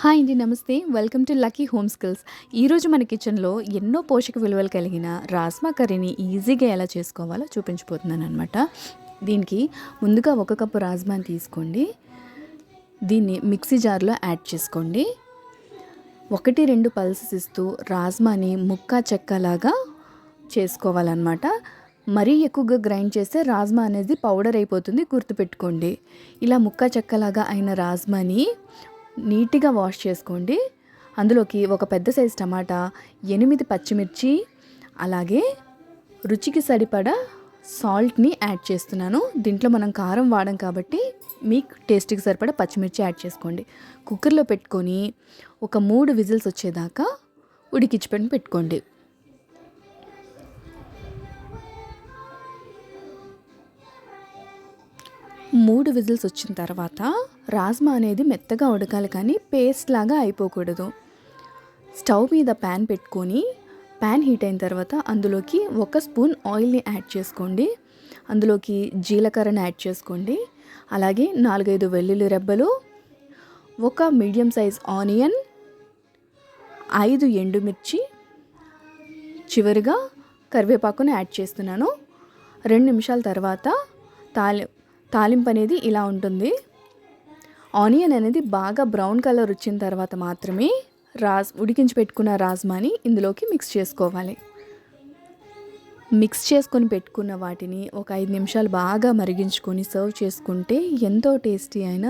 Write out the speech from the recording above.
Hi అండి. నమస్తే. Welcome to lucky home skills. ఈరోజు మన కిచెన్‌లో ఎన్నో పోషక విలువలు కలిగిన రాజ్మా కర్రీని ఈజీగా ఎలా చేసుకోవాలో చూపించబోతున్నాననమాట. దీనికి ముందుగా 1 కప్పు రాజ్మాని తీసుకోండి. దీన్ని మిక్సీ జార్‌లో యాడ్ చేసుకోండి. 1, 2 పల్సెస్ ఇస్తూ రాజ్మాని ముక్క చెక్కలాగా చేసుకోవాలన్నమాట. మరీ ఎక్కువగా గ్రైండ్ చేస్తే రాజ్మా అనేది పౌడర్ అయిపోతుంది, గుర్తుపెట్టుకోండి. ఇలా ముక్క చెక్కలాగా అయిన రాజ్మాని నీట్‌గా వాష్ చేసుకోండి. అందులోకి ఒక పెద్ద సైజు టమాటా, 8 పచ్చిమిర్చి, అలాగే రుచికి సరిపడా సాల్ట్‌ని యాడ్ చేస్తున్నాను. దీంట్లో మనం కారం వాడం కాబట్టి మీకు టేస్ట్‌కి సరిపడా పచ్చిమిర్చి యాడ్ చేసుకోండి. కుక్కర్‌లో పెట్టుకొని ఒక 3 విజిల్స్ వచ్చేదాకా ఉడికించుకొని పెట్టుకోండి. మూడు విజిల్స్ వచ్చిన తర్వాత రాజ్మా అనేది మెత్తగా ఉడకాలి, కానీ పేస్ట్ లాగా అయిపోకూడదు. స్టవ్ మీద ప్యాన్ పెట్టుకొని ప్యాన్ హీట్ అయిన తర్వాత అందులోకి 1 స్పూన్ ఆయిల్ని యాడ్ చేసుకోండి. అందులోకి జీలకర్రని యాడ్ చేసుకోండి. అలాగే 4-5 వెల్లుల్లి రెబ్బలు, 1 మీడియం సైజ్ ఆనియన్, 5 ఎండుమిర్చి, చివరిగా కరివేపాకుని యాడ్ చేస్తున్నాను. 2 నిమిషాల తర్వాత తాలింపు అనేది ఇలా ఉంటుంది. ఆనియన్ అనేది బాగా బ్రౌన్ కలర్ వచ్చిన తర్వాత మాత్రమే ఉడికించి పెట్టుకున్న రాజ్మాని ఇందులోకి మిక్స్ చేసుకోవాలి. మిక్స్ చేసుకొని పెట్టుకున్న వాటిని ఒక 5 నిమిషాలు బాగా మరిగించుకొని సర్వ్ చేసుకుంటే ఎంతో టేస్టీ అయిన